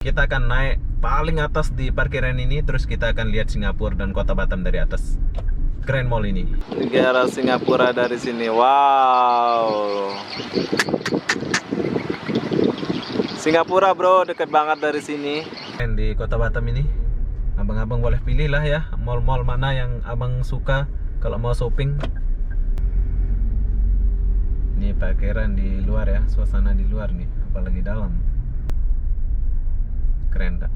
Kita akan naik paling atas di parkiran ini, terus kita akan lihat Singapura dan Kota Batam dari atas Grand Mall ini. Negara Singapura dari sini. Wow. Singapura bro, deket banget dari sini. Di Kota Batam ini, abang-abang boleh pilih lah ya, mall-mall mana yang abang suka kalau mau shopping. Ini parkiran di luar ya, suasana di luar nih, apalagi dalam. Keren tak?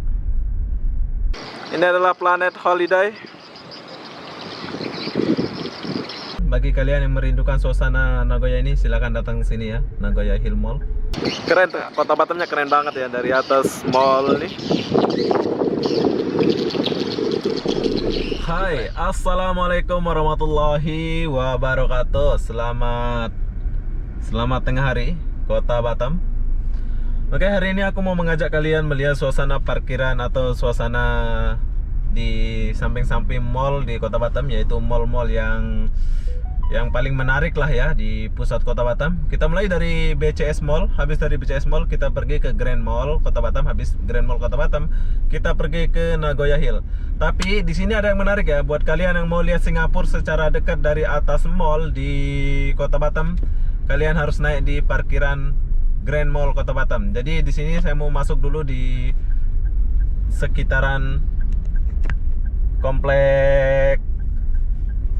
Ini adalah Planet Holiday. Bagi kalian yang merindukan suasana Nagoya ini, silakan datang ke sini ya, Nagoya Hill Mall. Keren tuh, Kota Batamnya keren banget ya dari atas mall nih. Hai, assalamualaikum warahmatullahi wabarakatuh. Selamat tengah hari, Kota Batam. Oke, hari ini aku mau mengajak kalian melihat suasana parkiran atau suasana di samping-samping mall di Kota Batam, yaitu mall-mall yang paling menarik lah ya di pusat Kota Batam. Kita mulai dari BCS Mall, habis dari BCS Mall kita pergi ke Grand Mall Kota Batam, habis Grand Mall Kota Batam kita pergi ke Nagoya Hill. Tapi di sini ada yang menarik ya buat kalian yang mau lihat Singapura secara dekat dari atas mall di Kota Batam. Kalian harus naik di parkiran Grand Mall Kota Batam. Jadi di sini saya mau masuk dulu di sekitaran komplek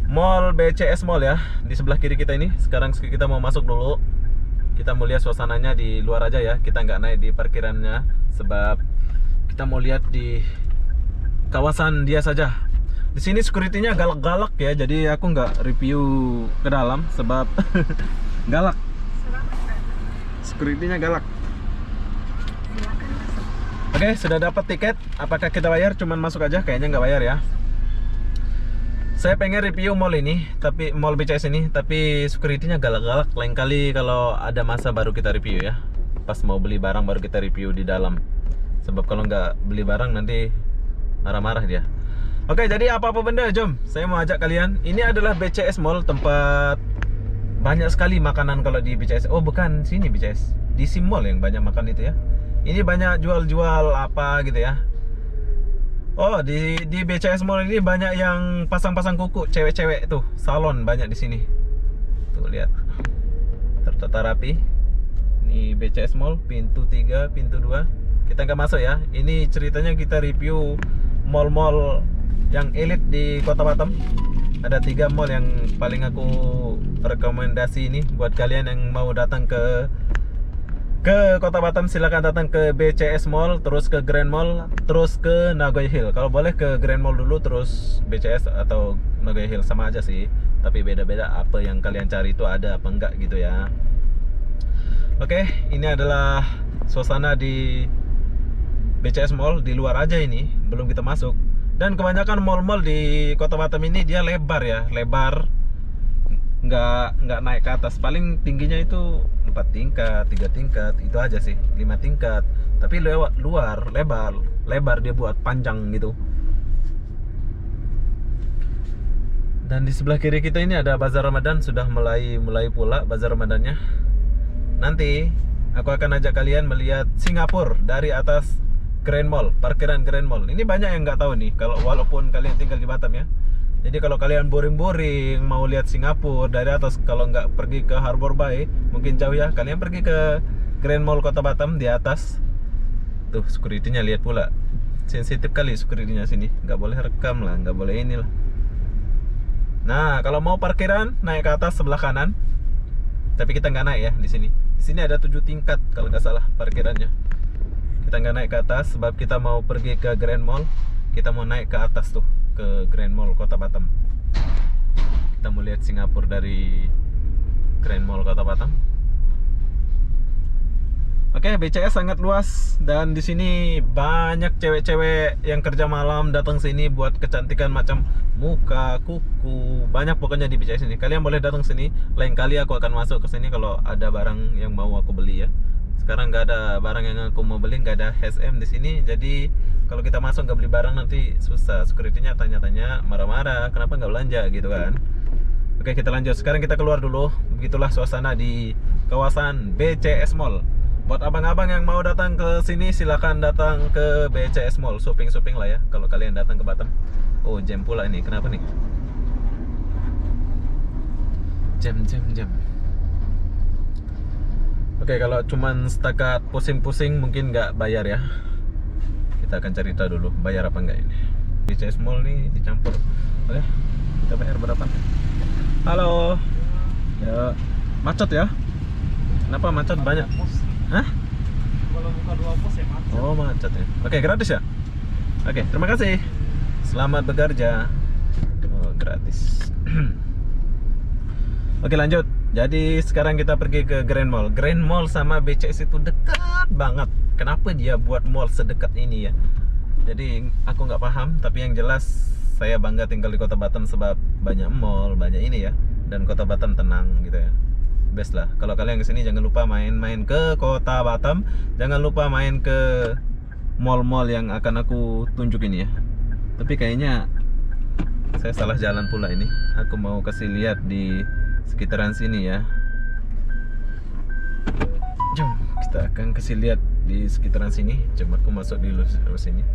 Mall BCS Mall ya, di sebelah kiri kita ini. Sekarang kita mau masuk dulu. Kita mau lihat suasananya di luar aja ya. Kita nggak naik di parkirannya sebab kita mau lihat di kawasan dia saja. Di sini security-nya galak-galak ya. Jadi aku nggak review ke dalam sebab galak. Security-nya galak. Oke, sudah dapat tiket. Apakah kita bayar? Cuman masuk aja. Kayaknya nggak bayar ya. Saya pengen review mall ini, tapi mall BCS ini, tapi security-nya galak-galak. Lain kali kalau ada masa baru kita review ya. Pas mau beli barang baru kita review di dalam. Sebab kalau nggak beli barang nanti marah-marah dia. Oke, jadi apa-apa benda, jom. Saya mau ajak kalian. Ini adalah BCS Mall, tempat banyak sekali makanan kalau di BCS. Oh, bukan sini BCS. Di Sim Mall yang banyak makan itu ya. Ini banyak jual-jual apa gitu ya. Oh, di BCS Mall ini banyak yang pasang-pasang kuku, cewek-cewek tuh, salon banyak di sini. Tuh lihat, tertata rapi. Ini BCS Mall, pintu 3, pintu 2. Kita nggak masuk ya. Ini ceritanya kita review mall-mall yang elit di Kota Batam. Ada 3 mall yang paling aku rekomendasi ini buat kalian yang mau datang ke Kota Batam. Silakan datang ke BCS Mall, terus ke Grand Mall, terus ke Nagoya Hill. Kalau boleh ke Grand Mall dulu, terus BCS atau Nagoya Hill, sama aja sih. Tapi beda-beda apa yang kalian cari itu ada apa enggak gitu ya. Oke, ini adalah suasana di BCS Mall di luar aja ini, belum kita masuk. Dan kebanyakan mall-mall di Kota Batam ini dia lebar ya, lebar. Nggak naik ke atas, paling tingginya itu 4 tingkat, 3 tingkat, itu aja sih, 5 tingkat. Tapi lewat luar lebar dia buat panjang gitu. Dan di sebelah kiri kita ini ada Bazar Ramadan, sudah mulai pula Bazar Ramadannya. Nanti aku akan ajak kalian melihat Singapura dari atas Grand Mall, parkiran Grand Mall. Ini banyak yang nggak tahu nih, kalau walaupun kalian tinggal di Batam ya. Jadi kalau kalian boring-boring mau lihat Singapura dari atas, kalau nggak pergi ke Harbour Bay, mungkin jauh ya, kalian pergi ke Grand Mall Kota Batam di atas. Tuh security-nya lihat pula, sensitif kali security-nya sini, nggak boleh rekam lah, nggak boleh inilah. Nah, kalau mau parkiran naik ke atas sebelah kanan, tapi kita nggak naik ya di sini. Di sini ada 7 tingkat kalau nggak salah parkirannya. Kita nggak naik ke atas sebab kita mau pergi ke Grand Mall. Kita mau naik ke atas tuh, ke Grand Mall Kota Batam. Kita mau lihat Singapura dari Grand Mall Kota Batam. Oke, BCS sangat luas dan di sini banyak cewek-cewek yang kerja malam datang sini buat kecantikan macam muka, kuku, banyak pokoknya di BCS ini. Kalian boleh datang sini. Lain kali aku akan masuk ke sini kalau ada barang yang mau aku beli ya. Sekarang nggak ada barang yang aku mau beli, nggak ada HSM di sini. Jadi kalau kita masuk nggak beli barang nanti susah. Security-nya tanya-tanya, marah-marah, kenapa nggak belanja gitu kan. Oke, kita lanjut. Sekarang kita keluar dulu. Begitulah suasana di kawasan BCS Mall. Buat abang-abang yang mau datang ke sini silakan datang ke BCS Mall, shopping-shopping lah ya kalau kalian datang ke Batam. Oh, jam pula ini. Kenapa nih? Jam. Oke, kalau cuman setakat pusing-pusing mungkin nggak bayar ya. Kita akan cerita dulu bayar apa enggak ini. BCS Mall nih dicampur. Oke, kita bayar berapa? Halo. Ya, macet ya? Kenapa macet banyak? Hah? Kalau buka 2 pos ya macet. Oh, macet ya. Oke, gratis ya? Oke, terima kasih. Selamat bekerja. Oh, gratis. Oke, lanjut. Jadi sekarang kita pergi ke Grand Mall. Grand Mall sama BCS itu dekat banget. Kenapa dia buat mall sedekat ini ya? Jadi aku nggak paham. Tapi yang jelas saya bangga tinggal di Kota Batam sebab banyak mall, banyak ini ya. Dan Kota Batam tenang gitu ya. Best lah. Kalau kalian kesini jangan lupa main-main ke Kota Batam. Jangan lupa main ke mall-mall yang akan aku tunjuk ini ya. Tapi kayaknya saya salah jalan pula ini. Aku mau kasih lihat di sekitaran sini ya. Jom kita akan kasih lihat di sekitaran sini. Jom aku masuk di sini.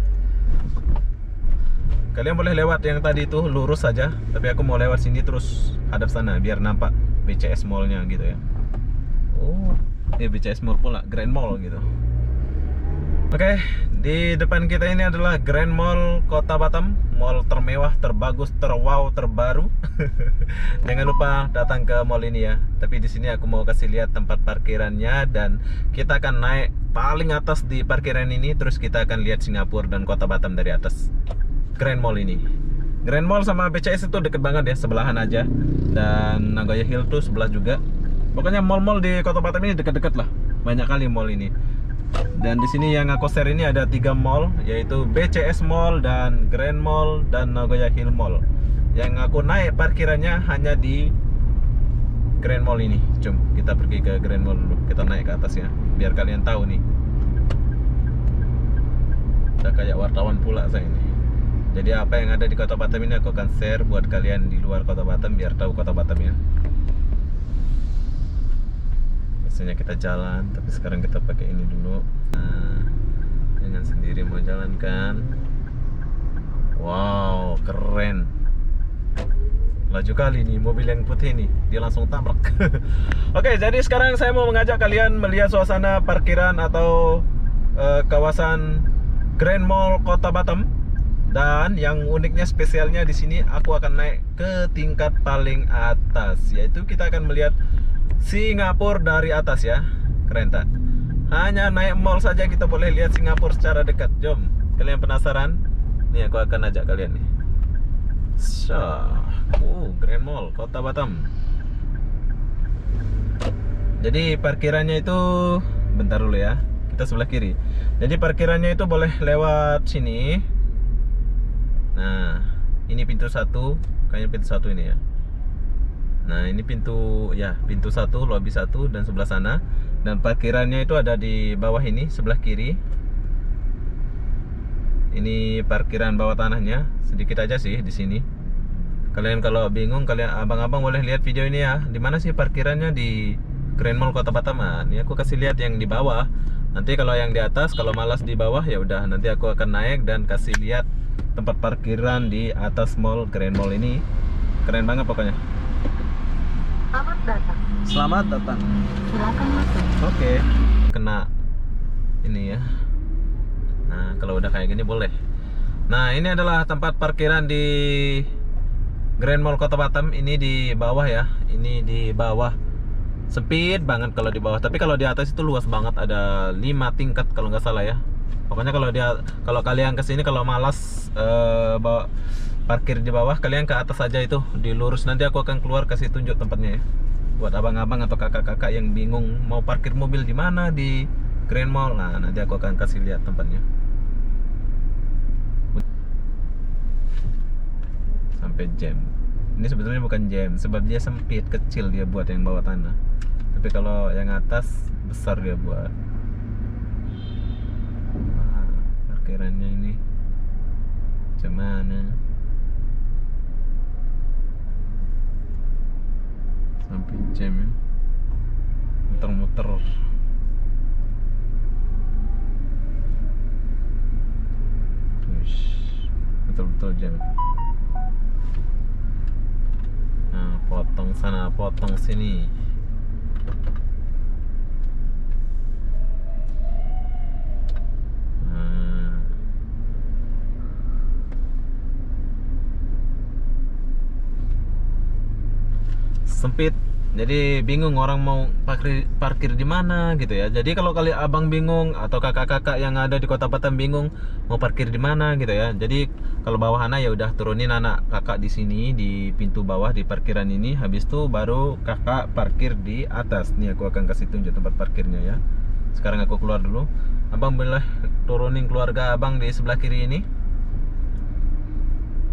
Kalian boleh lewat yang tadi itu lurus saja, tapi aku mau lewat sini terus hadap sana biar nampak BCS Mall-nya gitu ya. Oh, BCS Mall pula, Grand Mall gitu. Oke, di depan kita ini adalah Grand Mall Kota Batam, mall termewah, terbagus, terwow, terbaru. Jangan lupa datang ke mall ini ya. Tapi di sini aku mau kasih lihat tempat parkirannya dan kita akan naik paling atas di parkiran ini, terus kita akan lihat Singapura dan Kota Batam dari atas Grand Mall ini. Grand Mall sama BCS itu deket banget ya, sebelahan aja. Dan Nagoya Hill tuh sebelah juga. Pokoknya mall-mall di Kota Batam ini deket-deket lah. Banyak kali mall ini. Dan di sini yang aku share ini ada 3 mall, yaitu BCS Mall dan Grand Mall dan Nagoya Hill Mall. Yang aku naik parkirannya hanya di Grand Mall ini. Jom kita pergi ke Grand Mall dulu. Kita naik ke atasnya biar kalian tahu nih. Udah kayak wartawan pula saya ini. Jadi apa yang ada di Kota Batam ini aku akan share buat kalian di luar Kota Batam biar tahu Kota Batam ya. Biasanya kita jalan, tapi sekarang kita pakai ini dulu. Nah, dengan sendiri mau jalan kan. Wow, keren. Laju kali nih mobil yang putih nih, dia langsung tabrak. Oke, jadi sekarang saya mau mengajak kalian melihat suasana parkiran atau kawasan Grand Mall Kota Batam. Dan yang uniknya spesialnya di sini aku akan naik ke tingkat paling atas, yaitu kita akan melihat Singapura dari atas ya. Keren tak? Hanya naik mall saja kita boleh lihat Singapura secara dekat. Jom, kalian penasaran? Nih aku akan ajak kalian nih. Grand Mall Kota Batam. Jadi parkirannya itu bentar dulu ya. Kita sebelah kiri. Jadi parkirannya itu boleh lewat sini. Nah, ini pintu 1, kayaknya pintu 1 ini ya. Nah, ini pintu 1, lobby 1 dan sebelah sana. Dan parkirannya itu ada di bawah ini, sebelah kiri. Ini parkiran bawah tanahnya, sedikit aja sih di sini. Kalian kalau bingung, kalian abang-abang boleh lihat video ini ya. Di mana sih parkirannya di Grand Mall Kota Batam? Ini aku kasih lihat yang di bawah. Nanti kalau yang di atas, kalau malas di bawah ya udah, nanti aku akan naik dan kasih lihat tempat parkiran di atas mall Grand Mall ini. Keren banget pokoknya. Selamat datang. Selamat datang. Silakan masuk. Oke. Kena ini ya. Nah, kalau udah kayak gini boleh. Nah, ini adalah tempat parkiran di Grand Mall Kota Batam. Ini di bawah ya. Ini di bawah. Sempit banget kalau di bawah. Tapi kalau di atas itu luas banget. Ada 5 tingkat kalau nggak salah ya. Pokoknya kalau kalian kesini kalau malas parkir di bawah, kalian ke atas aja itu dilurus. Nanti aku akan keluar kasih tunjuk tempatnya ya. Buat abang-abang atau kakak-kakak yang bingung mau parkir mobil di mana di Grand Mall. Nah, nanti aku akan kasih lihat tempatnya. Sampai jam. Ini sebetulnya bukan jam, sebab dia sempit, kecil dia buat yang bawah tanah. Tapi kalau yang atas besar dia buat. Parkirannya ini macam mana? Sampai jam ya, muter-muter. betul-betul jam. Nah, potong sana, potong sini. Nah. Sempit, jadi bingung orang mau parkir di mana gitu ya. Jadi kalau kali abang bingung atau kakak-kakak yang ada di Kota Batam bingung mau parkir di mana gitu ya. Jadi kalau bawahannya ya udah turunin anak kakak di sini di pintu bawah di parkiran ini. Habis itu baru kakak parkir di atas. Nih aku akan kasih tunjuk tempat parkirnya ya. Sekarang aku keluar dulu. Abang boleh turunin keluarga abang di sebelah kiri ini.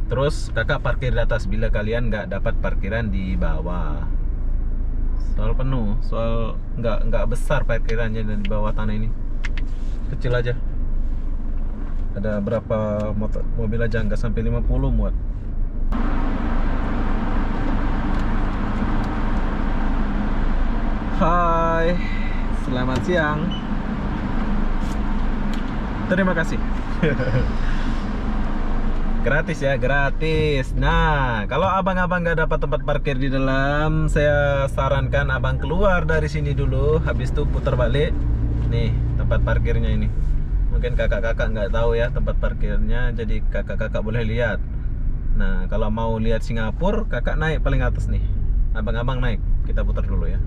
Terus kakak parkir di atas bila kalian nggak dapat parkiran di bawah. Soal penuh, soal nggak besar parkirannya dan di bawah tanah ini, kecil aja. Ada berapa mobil aja, nggak sampai 50 muat. Hai, selamat siang. Terima kasih. Gratis ya, gratis. Nah, kalau abang-abang nggak dapat tempat parkir di dalam, saya sarankan abang keluar dari sini dulu, habis itu putar balik. Nih, tempat parkirnya ini. Mungkin kakak-kakak nggak tahu ya tempat parkirnya, jadi kakak-kakak boleh lihat. Nah, kalau mau lihat Singapura, kakak naik paling atas nih. Abang-abang naik, kita putar dulu ya.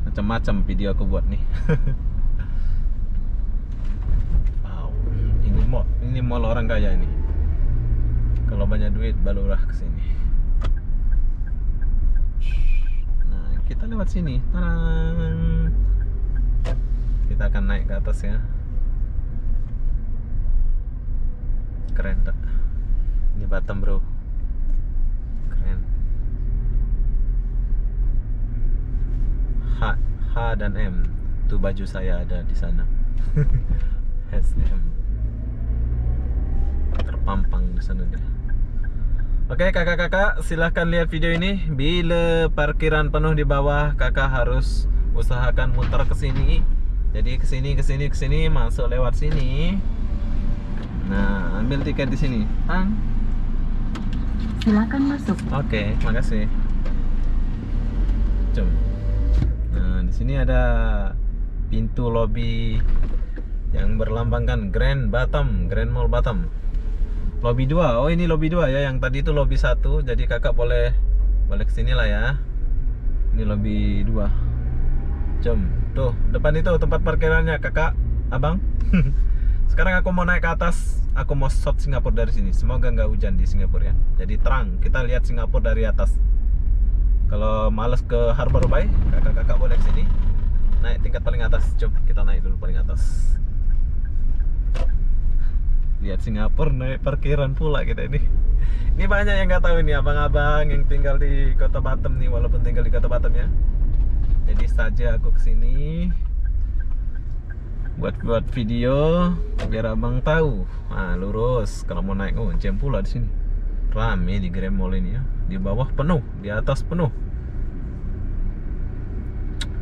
Macam-macam video aku buat nih. Wow, ini mall orang kaya ini. Kalau banyak duit barulah kesini. Nah, kita lewat sini. Tarang. Kita akan naik ke atas ya. Keren tak? Ini Batam bro. Keren. H dan M. Tuh baju saya ada di sana. HM. Terpampang di sana dia. Oke kakak-kakak, silahkan lihat video ini. Bila parkiran penuh di bawah, kakak harus usahakan muter ke sini. Jadi ke sini, masuk lewat sini. Nah, ambil tiket di sini. Tang. Silakan masuk. Oke, makasih. Cum. Nah, di sini ada pintu lobby yang berlambangkan Grand Mall Batam. Lobby 2. Oh, ini lobby 2 ya. Yang tadi itu lobby 1. Jadi kakak boleh ke sini lah ya. Ini lobby 2. Jom. Tuh, depan itu tempat parkirannya kakak, abang. Sekarang aku mau naik ke atas. Aku mau shot Singapura dari sini. Semoga nggak hujan di Singapura ya. Jadi terang. Kita lihat Singapura dari atas. Kalau males ke Harbour Bay, kakak-kakak boleh ke sini. Naik tingkat paling atas. Jom kita naik dulu paling atas. Lihat Singapura naik parkiran pula kita ini. Ini banyak yang nggak tahu ini abang-abang yang tinggal di Kota Batam nih, walaupun tinggal di Kota Batam ya. Jadi saja aku kesini buat video biar abang tahu. Nah, lurus kalau mau naik. Oh, jam pula di sini. Rame di Grand Mall ini ya. Di bawah penuh, di atas penuh.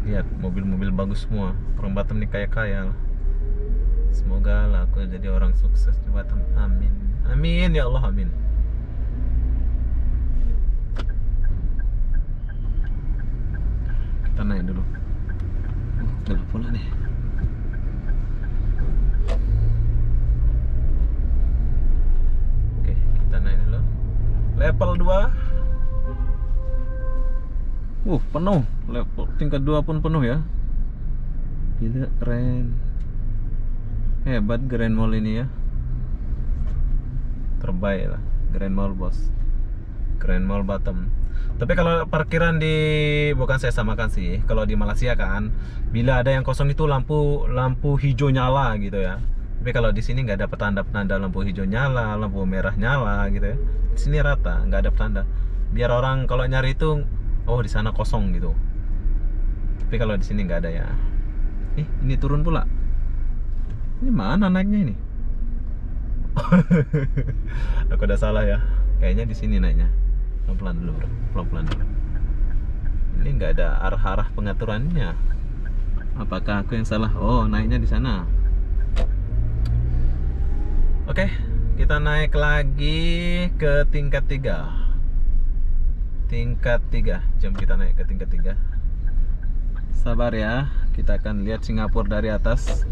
Lihat mobil-mobil bagus semua. Orang Batam nih kaya-kaya lah. Semoga lah aku jadi orang sukses di Batam. Amin. Amin ya Allah, amin. Kita naik dulu. Gelap pula nih. Oke, kita naik dulu. Level 2. Penuh. Level tingkat 2 pun penuh ya. Gila, keren. Hebat Grand Mall ini ya. Terbaik lah Grand Mall bos. Grand Mall Batam. Tapi kalau parkiran bukan saya samakan sih. Kalau di Malaysia kan, bila ada yang kosong itu lampu hijau nyala gitu ya. Tapi kalau di sini nggak ada tanda lampu hijau nyala, lampu merah nyala gitu ya. Di sini rata, nggak ada tanda. Biar orang kalau nyari itu, oh di sana kosong gitu. Tapi kalau di sini nggak ada ya. Ini turun pula. Ini mana naiknya ini? Aku udah salah ya. Kayaknya di sini naiknya. Pelan-pelan dulu, bro. Pelan-pelan dulu. Ini nggak ada arah-arah pengaturannya. Apakah aku yang salah? Oh, naiknya di sana. Oke, Kita naik lagi ke tingkat 3. Tingkat 3. Jom kita naik ke tingkat 3. Sabar ya, kita akan lihat Singapura dari atas.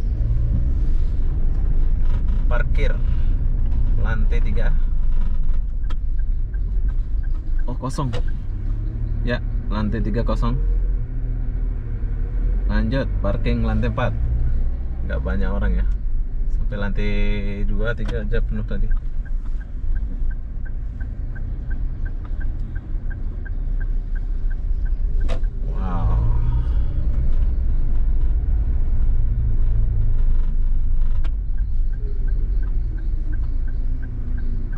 Parkir lantai 3. Oh, kosong. Ya, lantai 3 kosong. Lanjut, parking lantai 4. Nggak banyak orang ya. Sampai lantai 2, 3 aja penuh tadi. Wow.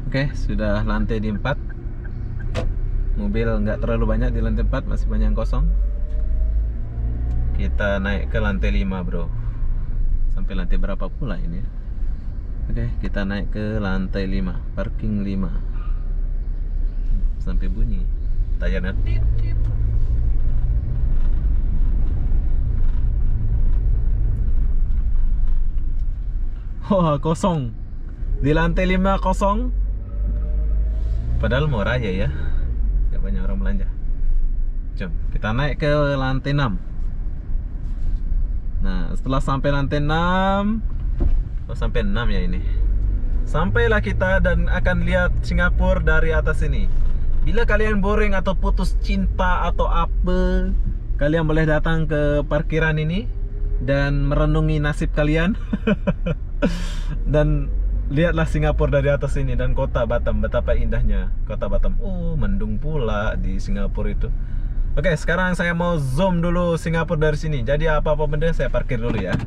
Oke, sudah lantai di 4. Mobil nggak terlalu banyak di lantai 4, masih banyak yang kosong. Kita naik ke lantai 5 bro. Sampai lantai berapa pula ini ya? Oke, kita naik ke lantai 5, parking 5. Sampai bunyi tayarnya. Tit, tit. Wah, kosong. Di lantai 5 kosong. Padahal mau raya ya. Gak banyak orang belanja. Jom, kita naik ke lantai 6. Nah, setelah sampai lantai 6, sampai 6 ya ini. Sampailah kita dan akan lihat Singapura dari atas ini. Bila kalian boring atau putus cinta atau apa, kalian boleh datang ke parkiran ini dan merenungi nasib kalian. Dan lihatlah Singapura dari atas ini dan kota Batam, betapa indahnya kota Batam. Oh, mendung pula di Singapura itu. Oke, sekarang saya mau zoom dulu Singapura dari sini. Jadi apa-apa benda saya parkir dulu ya.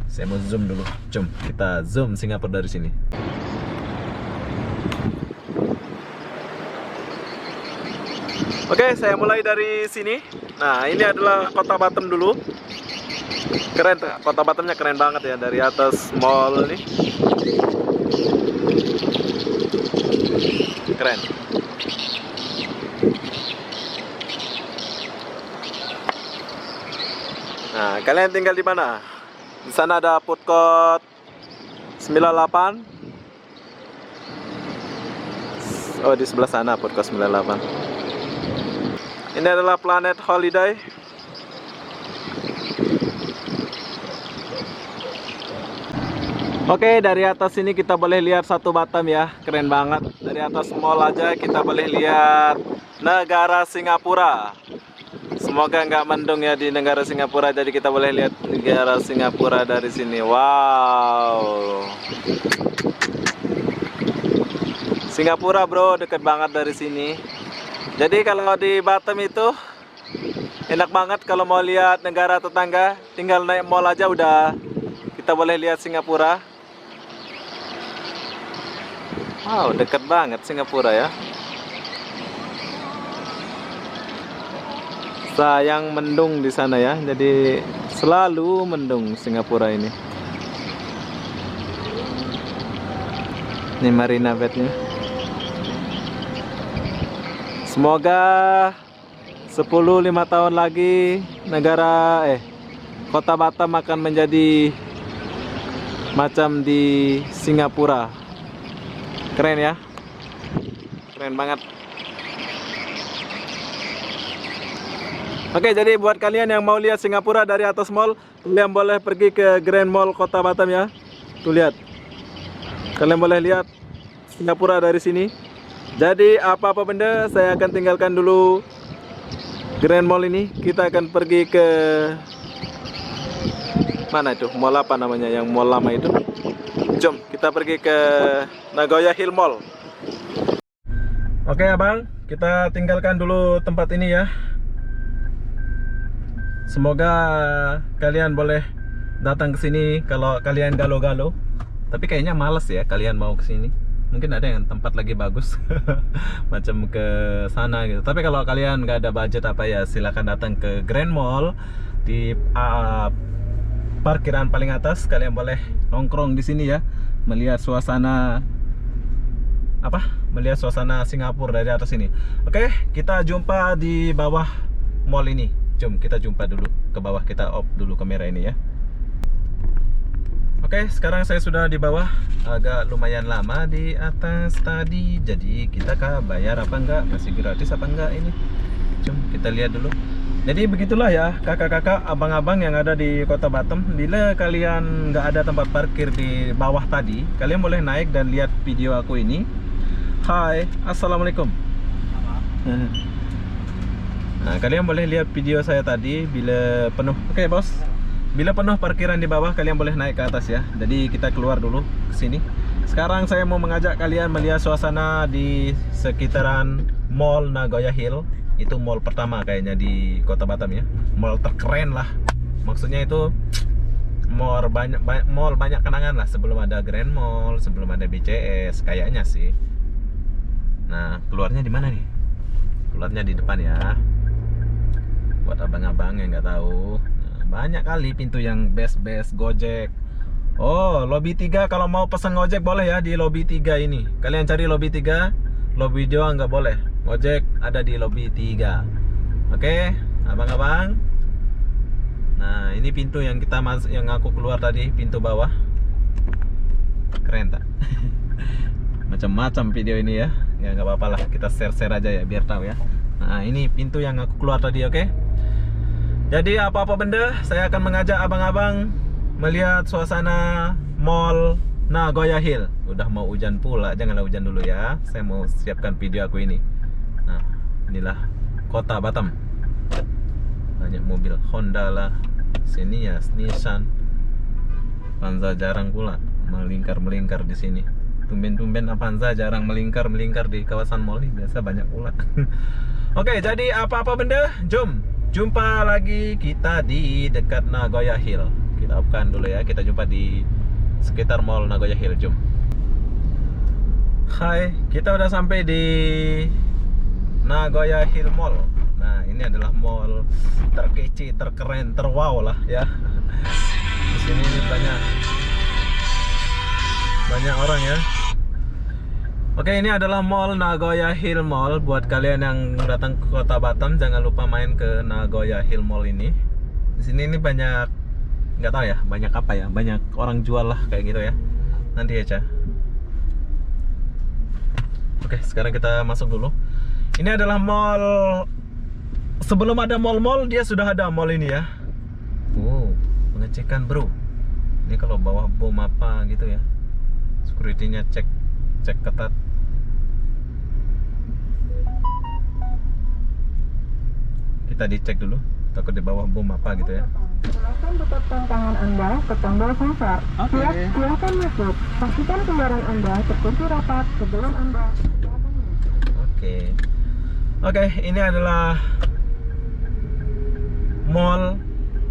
Saya mau zoom dulu. Jom kita zoom Singapura dari sini. Oke, saya mulai dari sini. Nah, ini adalah kota Batam dulu. Keren, kota Batamnya keren banget ya dari atas mall ini. Keren. Nah, kalian tinggal di mana? Di sana ada food court 98. Oh, di sebelah sana food court 98. Ini adalah Planet Holiday. Oke, dari atas sini kita boleh lihat satu Batam ya. Keren banget. Dari atas mall aja kita boleh lihat negara Singapura. Semoga nggak mendung ya di negara Singapura. Jadi kita boleh lihat negara Singapura dari sini. Wow. Singapura bro, deket banget dari sini. Jadi kalau di Batam itu enak banget kalau mau lihat negara tetangga. Tinggal naik mall aja udah kita boleh lihat Singapura. Wow, deket banget Singapura ya. Sayang mendung di sana ya. Jadi selalu mendung Singapura ini. Ini Marina Bay-nya. Semoga 10-15 tahun lagi kota Batam akan menjadi macam di Singapura. Keren ya. Keren banget. Oke, jadi buat kalian yang mau lihat Singapura dari atas mall, kalian boleh pergi ke Grand Mall Kota Batam ya. Tuh lihat. Kalian boleh lihat Singapura dari sini. Jadi apa-apa benda saya akan tinggalkan dulu Grand Mall ini. Kita akan pergi ke mana itu? Mall apa namanya yang mall lama itu? Jom kita pergi ke Nagoya Hill Mall. Oke abang, kita tinggalkan dulu tempat ini ya. Semoga kalian boleh datang ke sini kalau kalian galau-galau. Tapi kayaknya males ya kalian mau ke sini. Mungkin ada yang tempat lagi bagus macam ke sana gitu. Tapi kalau kalian nggak ada budget apa ya, silakan datang ke Grand Mall di parkiran paling atas. Kalian boleh nongkrong di sini ya, melihat suasana melihat suasana Singapura dari atas ini. Oke, kita jumpa di bawah mall ini. Jom kita jumpa dulu ke bawah, kita off dulu kamera ini ya. Oke, sekarang saya sudah di bawah. Agak lumayan lama di atas tadi. Jadi kita bayar apa enggak? Masih gratis apa enggak ini? Cuma kita lihat dulu. Jadi begitulah ya kakak-kakak, abang-abang yang ada di Kota Batam. Bila kalian nggak ada tempat parkir di bawah tadi, kalian boleh naik dan lihat video aku ini. Hai, assalamualaikum. Nah, kalian boleh lihat video saya tadi bila penuh. Oke, bos. Bila penuh parkiran di bawah, kalian boleh naik ke atas ya. Jadi kita keluar dulu ke sini. Sekarang saya mau mengajak kalian melihat suasana di sekitaran Mall Nagoya Hill. Itu mall pertama kayaknya di Kota Batam ya. Mall terkeren lah. Maksudnya itu mall banyak kenangan lah sebelum ada Grand Mall, sebelum ada BCS kayaknya sih. Nah, keluarnya di mana nih? Keluarnya di depan ya. Buat abang-abang yang nggak tahu, banyak kali pintu yang best Gojek. Oh, lobby 3 kalau mau pesan Gojek boleh ya di lobby 3 ini. Kalian cari lobby 3, lobby 2 nggak boleh. Gojek ada di lobby 3. Oke, abang-abang. Nah, ini pintu yang kita yang aku keluar tadi, pintu bawah. Keren tak? Macam-macam video ini ya. Ya nggak apa-apa lah, kita share aja ya biar tahu ya. Nah, ini pintu yang aku keluar tadi, oke? Jadi apa-apa benda, saya akan mengajak abang-abang melihat suasana Mall Nagoya Hill. Udah mau hujan pula, janganlah hujan dulu ya. Saya mau siapkan video aku ini. Nah, inilah Kota Batam. Banyak mobil Honda lah, sini ya Nissan, Avanza jarang pula melingkar di sini. Tumben-tumben Avanza jarang melingkar di kawasan mall ini, biasa banyak pula. Oke, jadi apa-apa benda, jom jumpa lagi kita di dekat Nagoya Hill. Kita bukan dulu ya, kita jumpa di sekitar Mall Nagoya Hill, jom. Hai, kita udah sampai di Nagoya Hill Mall. Nah, ini adalah mall terkece, terkeren, terwow lah ya. Di sini ini banyak orang ya. Oke, ini adalah Mall Nagoya Hill Mall. Buat kalian yang datang ke Kota Batam, jangan lupa main ke Nagoya Hill Mall ini. Di sini ini banyak, nggak tahu ya, banyak apa ya, banyak orang jual lah kayak gitu ya. Nanti aja. Oke, sekarang kita masuk dulu. Ini adalah mall. Sebelum ada mall-mall, dia sudah ada mall ini ya. Wow, pengecekan bro. Ini kalau bawa bom apa gitu ya, security-nya cek ketat. Kita dicek dulu, takut di bawah bom apa gitu ya. Silakan dekatkan tangan Anda ke tombol sensor. Silakan masuk. Pastikan kendaraan Anda terkunci rapat sebelum Anda. Oke, ini adalah Mall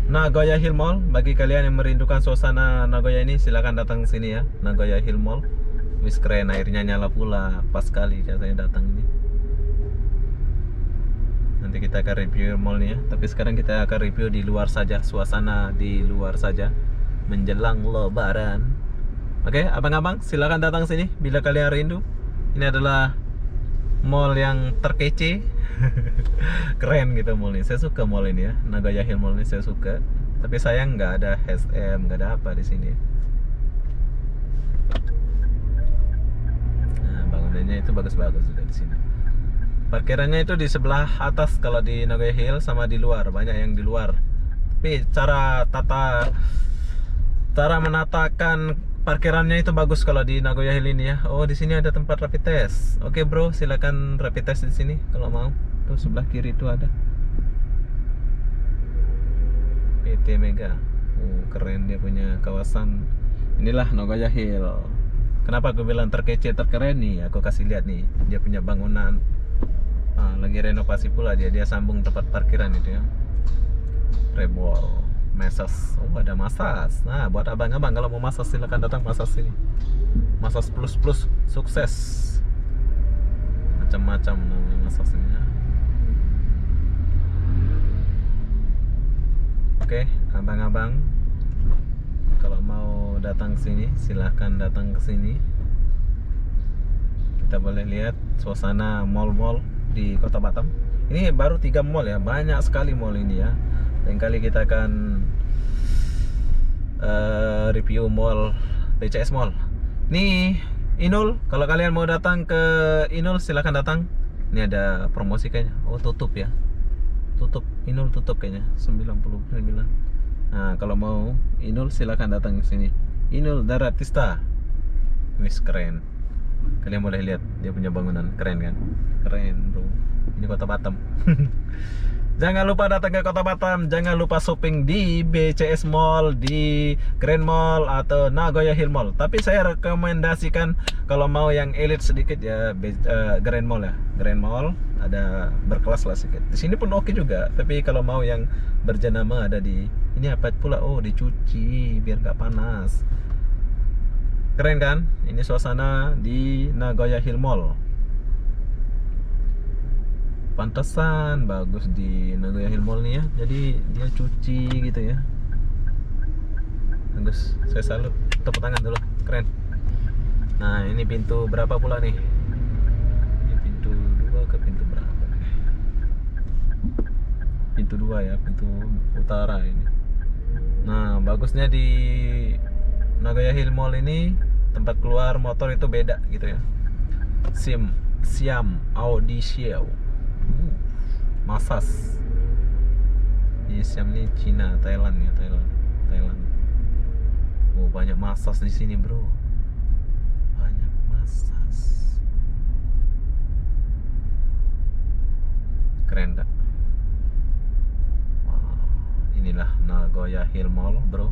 Nagoya Hill Mall. Bagi kalian yang merindukan suasana Nagoya ini, silakan datang ke sini ya, Nagoya Hill Mall. Wis keren, airnya nyala pula, pas sekali saya datang ini. Nanti kita akan review mallnya, tapi sekarang kita akan review di luar saja, suasana di luar saja menjelang Lebaran. Oke, abang-abang silakan datang sini bila kalian rindu. Ini adalah mall yang terkece. Keren gitu mall ini. Saya suka mall ini ya, Nagoya Hill Mall ini saya suka. Tapi sayang nggak ada SM, nggak ada apa di sini. Nah, bangunannya itu bagus-bagus juga di sini. Parkirannya itu di sebelah atas kalau di Nagoya Hill, sama di luar, banyak yang di luar. Tapi cara menatakan parkirannya itu bagus kalau di Nagoya Hill ini ya. Oh, di sini ada tempat rapid test. Oke bro, silakan rapid test di sini kalau mau. Tuh sebelah kiri itu ada PT Mega. Keren dia punya kawasan. Inilah Nagoya Hill. Kenapa aku bilang terkece, terkeren nih? Aku kasih lihat nih, dia punya bangunan. Lagi renovasi pula dia sambung tempat parkiran itu ya. Rebol, massage. Oh, ada massage. Nah, buat abang-abang kalau mau massage silakan datang massage sini. Massage plus sukses. Macam-macam namanya massage-nya. Oke, abang-abang kalau mau datang ke sini silahkan datang ke sini. Kita boleh lihat suasana mall-mall di Kota Batam. Ini baru 3 mall ya, banyak sekali mall ini ya. Lain kali kita akan review mall BCS Mall. Nih Inul, kalau kalian mau datang ke Inul silahkan datang. Ini ada promosi kayaknya. Oh tutup ya. Tutup, Inul tutup kayaknya 99. Nah kalau mau Inul silahkan datang ke sini. Inul Daratista. Wis keren. Kalian boleh lihat dia punya bangunan, keren kan? Keren bro. Ini kota Batam. Jangan lupa datang ke kota Batam. Jangan lupa shopping di BCS Mall, di Grand Mall atau Nagoya Hill Mall. Tapi saya rekomendasikan kalau mau yang elit sedikit ya Grand Mall ya. Grand Mall ada berkelas lah sedikit. Di sini pun oke juga. Tapi kalau mau yang berjenama ada di ini apa pula? Oh dicuci biar nggak panas. Keren kan? Ini suasana di Nagoya Hill Mall. Pantesan bagus di Nagoya Hill Mall nih ya. Jadi dia cuci gitu ya. Bagus. Saya salut. Tepuk tangan dulu. Keren. Nah ini pintu berapa pula nih? Ini pintu 2 ke pintu berapa? Pintu 2 ya. Pintu utara ini. Nah bagusnya di Nagoya Hill Mall ini tempat keluar motor itu beda gitu ya. Siam Audition. Massage. Ini Siam nih Cina, Thailand ya, Thailand. Oh, banyak massage di sini, bro. Banyak massage. Keren tak? Wow. Inilah Nagoya Hill Mall, bro.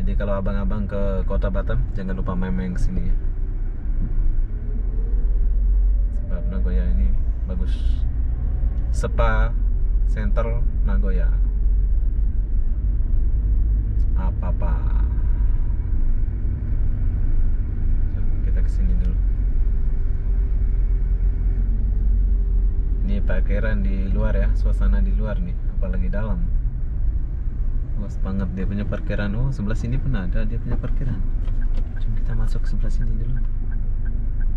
Jadi kalau abang-abang ke Kota Batam jangan lupa main-main ke sini ya. Sebab Nagoya ini bagus. Spa Center Nagoya. Apa-apa. Kita kesini dulu. Ini parkiran di luar ya, suasana di luar nih, apalagi dalam. Luas banget dia punya parkiran. Oh, sebelah sini pun ada dia punya parkiran. Cuma kita masuk ke sebelah sini dulu.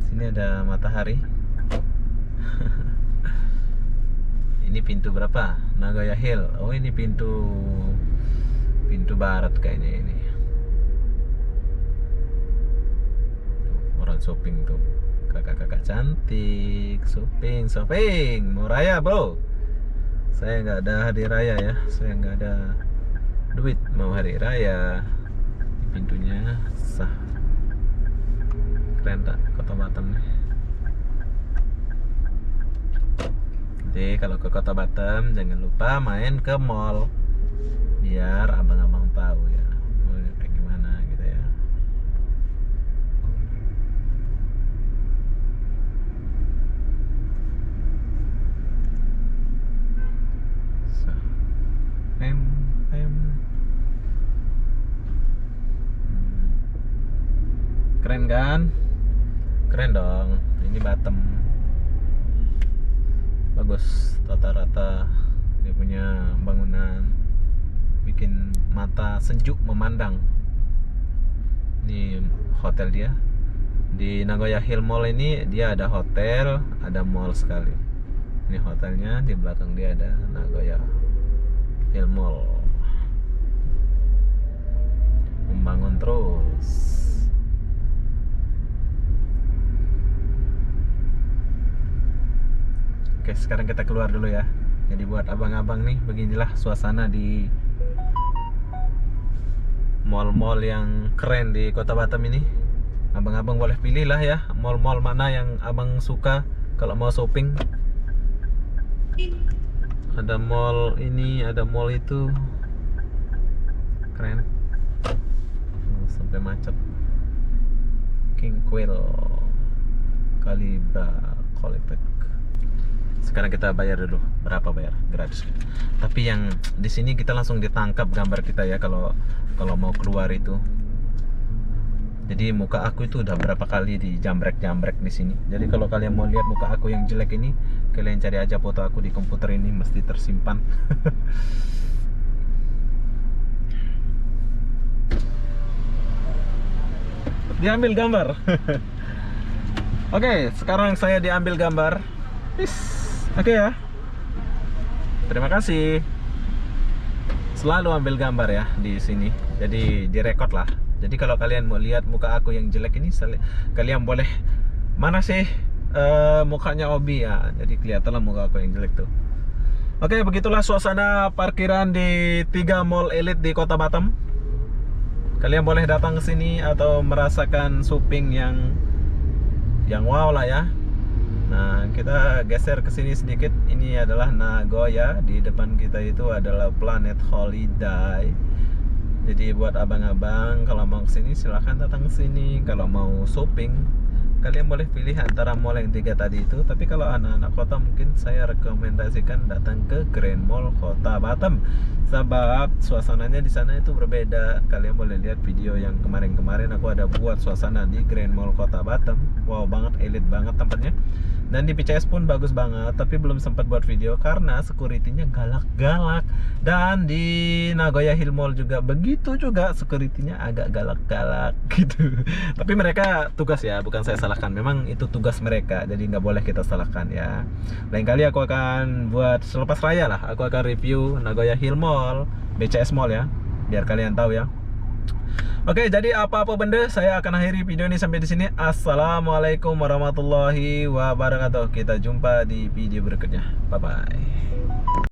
Sini ada matahari. Ini pintu berapa? Nagoya Hill. Oh, ini pintu barat kayaknya ini. Orang shopping tuh. Kakak-kakak cantik, shopping. Mau raya, bro. Saya nggak ada hari raya ya. Saya nggak ada duit mau hari raya. Pintunya sah. Keren tak Kota Batam nih. Jadi kalau ke Kota Batam jangan lupa main ke mall biar abang-abang tahu ya mallnya kayak gimana gitu ya. So, keren kan? Keren dong. Ini Batam. Bagus, rata-rata dia punya bangunan bikin mata sejuk memandang. Ini hotel dia di Nagoya Hill Mall ini. Dia ada hotel, ada mall sekali. Ini hotelnya, di belakang dia ada Nagoya Hill Mall. Membangun terus. Oke, sekarang kita keluar dulu ya. Jadi buat abang-abang nih, beginilah suasana di mall-mall yang keren di Kota Batam ini. Abang-abang boleh pilih lah ya, mall-mall mana yang abang suka kalau mau shopping. Ada mall ini, ada mall itu. Keren. Sampai macet. King Quail, Calibra, Collected. Sekarang kita bayar dulu. Berapa bayar? Gratis. Tapi yang di sini kita langsung ditangkap gambar kita ya kalau mau keluar itu. Jadi muka aku itu udah berapa kali dijambrek-jambrek di sini. Jadi kalau kalian mau lihat muka aku yang jelek ini, kalian cari aja foto aku di komputer ini, mesti tersimpan. Diambil gambar. Oke, sekarang saya diambil gambar. Oke ya. Terima kasih. Selalu ambil gambar ya di sini. Jadi direkod lah. Jadi kalau kalian mau lihat muka aku yang jelek ini, kalian boleh mana sih mukanya Obi ya. Jadi kelihatan lah muka aku yang jelek tuh. Oke, begitulah suasana parkiran di 3 mall elit di Kota Batam. Kalian boleh datang ke sini atau merasakan shopping yang wow lah ya. Nah, kita geser ke sini sedikit. Ini adalah Nagoya. Di depan kita itu adalah Planet Holiday. Jadi buat abang-abang kalau mau ke sini silahkan datang ke sini. Kalau mau shopping, kalian boleh pilih antara mall yang 3 tadi itu. Tapi kalau anak-anak kota mungkin saya rekomendasikan datang ke Grand Mall Kota Batam. Sebab suasananya di sana itu berbeda. Kalian boleh lihat video yang kemarin-kemarin aku ada buat suasana di Grand Mall Kota Batam. Wow banget, elit banget tempatnya. Dan di PCS pun bagus banget, tapi belum sempat buat video karena security-nya galak-galak. Dan di Nagoya Hill Mall juga begitu juga, security-nya agak galak-galak gitu. Tapi mereka tugas ya, bukan saya salahkan. Memang itu tugas mereka, jadi nggak boleh kita salahkan ya. Lain kali aku akan buat selepas raya lah, aku akan review Nagoya Hill Mall, BCS Mall ya, biar kalian tahu ya. Oke, jadi apa-apa benda saya akan akhiri video ini sampai di sini. Assalamualaikum warahmatullahi wabarakatuh. Kita jumpa di video berikutnya. Bye bye.